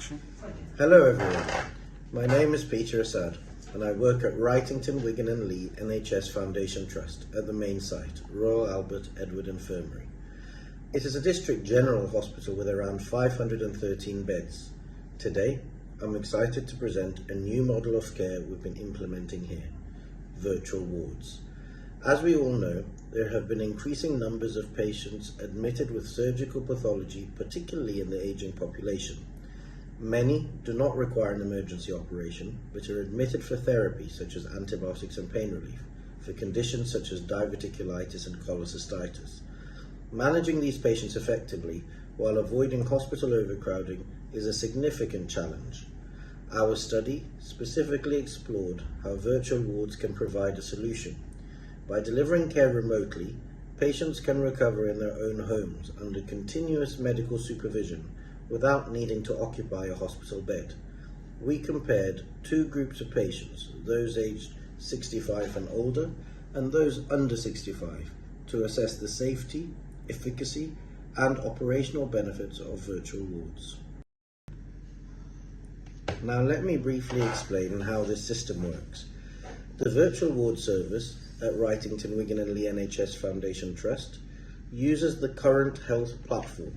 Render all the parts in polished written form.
Action. Hello everyone, my name is Peter Assad and I work at Wrightington, Wigan and Lee NHS Foundation Trust at the main site, Royal Albert Edward Infirmary. It is a district general hospital with around 513 beds. Today, I'm excited to present a new model of care we've been implementing here, virtual wards. As we all know, there have been increasing numbers of patients admitted with surgical pathology, particularly in the aging population. Many do not require an emergency operation, but are admitted for therapy such as antibiotics and pain relief, for conditions such as diverticulitis and cholecystitis. Managing these patients effectively while avoiding hospital overcrowding is a significant challenge. Our study specifically explored how virtual wards can provide a solution. By delivering care remotely, patients can recover in their own homes under continuous medical supervision without needing to occupy a hospital bed. We compared two groups of patients, those aged 65 and older and those under 65, to assess the safety, efficacy and operational benefits of virtual wards. Now let me briefly explain how this system works. The virtual ward service at Wrightington, Wigan and Lee NHS Foundation Trust uses the Current Health platform,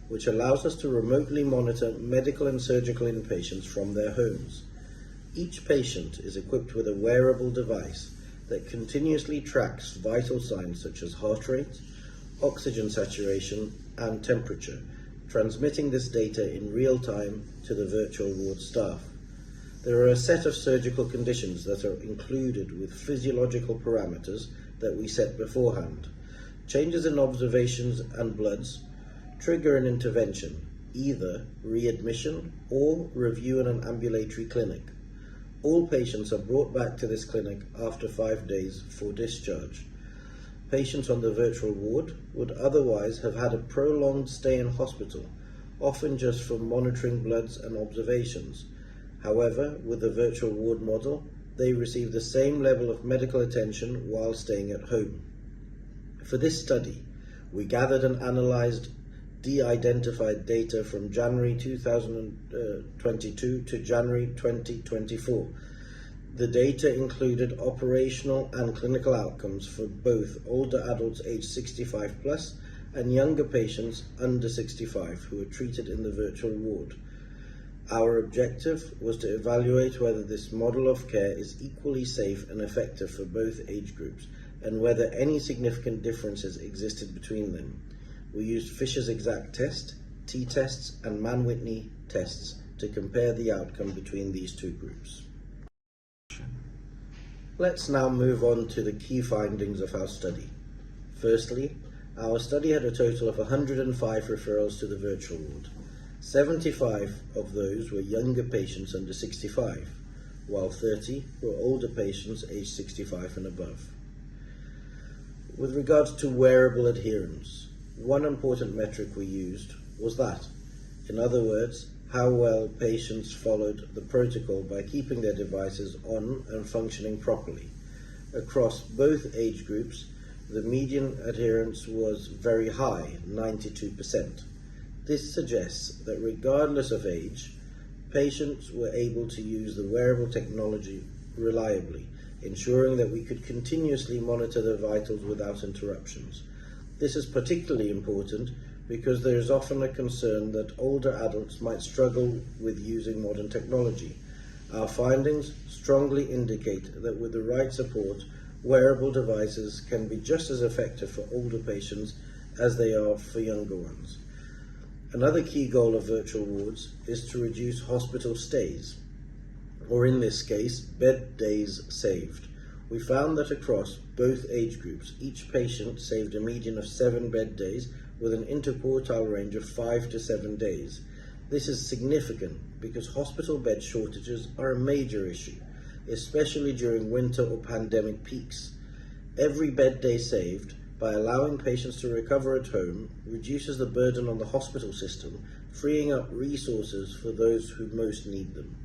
which allows us to remotely monitor medical and surgical inpatients from their homes. Each patient is equipped with a wearable device that continuously tracks vital signs such as heart rate, oxygen saturation and temperature, transmitting this data in real time to the virtual ward staff. There are a set of surgical conditions that are included with physiological parameters that we set beforehand. Changes in observations and bloods trigger an intervention, either readmission or review in an ambulatory clinic. All patients are brought back to this clinic after 5 days for discharge. Patients on the virtual ward would otherwise have had a prolonged stay in hospital, often just for monitoring bloods and observations. However, with the virtual ward model, they receive the same level of medical attention while staying at home. For this study, we gathered and analysed de-identified data from January 2022 to January 2024. The data included operational and clinical outcomes for both older adults aged 65 plus and younger patients under 65 who were treated in the virtual ward. Our objective was to evaluate whether this model of care is equally safe and effective for both age groups and whether any significant differences existed between them. We used Fisher's exact test, t-tests and Mann-Whitney tests to compare the outcome between these two groups. Let's now move on to the key findings of our study. Firstly, our study had a total of 105 referrals to the virtual ward. 75 of those were younger patients under 65, while 30 were older patients aged 65 and above. With regards to wearable adherence, one important metric we used was that. In other words, how well patients followed the protocol by keeping their devices on and functioning properly. Across both age groups, the median adherence was very high, 92%. This suggests that regardless of age, patients were able to use the wearable technology reliably, ensuring that we could continuously monitor their vitals without interruptions. This is particularly important because there is often a concern that older adults might struggle with using modern technology. Our findings strongly indicate that with the right support, wearable devices can be just as effective for older patients as they are for younger ones. Another key goal of virtual wards is to reduce hospital stays, or in this case, bed days saved. We found that across both age groups, each patient saved a median of 7 bed days with an interquartile range of 5 to 7 days. This is significant because hospital bed shortages are a major issue, especially during winter or pandemic peaks. Every bed day saved by allowing patients to recover at home reduces the burden on the hospital system, freeing up resources for those who most need them.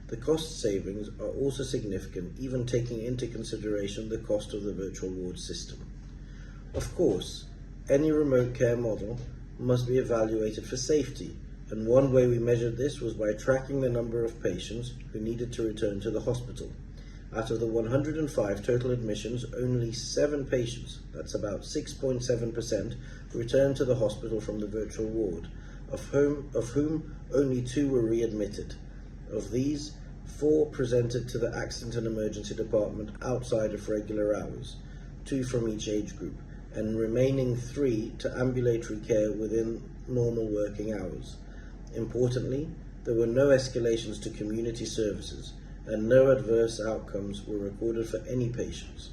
The cost savings are also significant, even taking into consideration the cost of the virtual ward system. Of course, any remote care model must be evaluated for safety, and one way we measured this was by tracking the number of patients who needed to return to the hospital. Out of the 105 total admissions, only 7 patients, that's about 6.7%, returned to the hospital from the virtual ward, of whom only 2 were readmitted. Of these, 4 presented to the accident and emergency department outside of regular hours, 2 from each age group, and remaining 3 to ambulatory care within normal working hours. Importantly, there were no escalations to community services, and no adverse outcomes were recorded for any patients.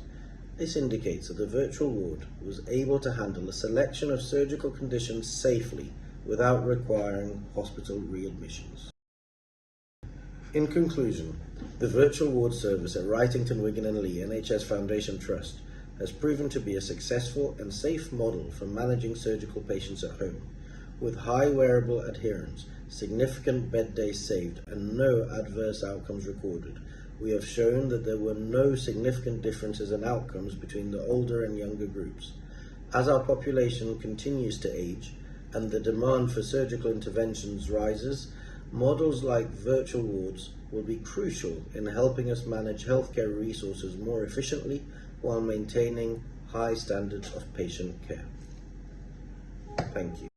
This indicates that the virtual ward was able to handle a selection of surgical conditions safely without requiring hospital readmissions. In conclusion, the virtual ward service at Wrightington, Wigan and Lee NHS Foundation Trust has proven to be a successful and safe model for managing surgical patients at home. With high wearable adherence, significant bed days saved, and no adverse outcomes recorded, we have shown that there were no significant differences in outcomes between the older and younger groups. As our population continues to age and the demand for surgical interventions rises, models like virtual wards will be crucial in helping us manage healthcare resources more efficiently while maintaining high standards of patient care. Thank you.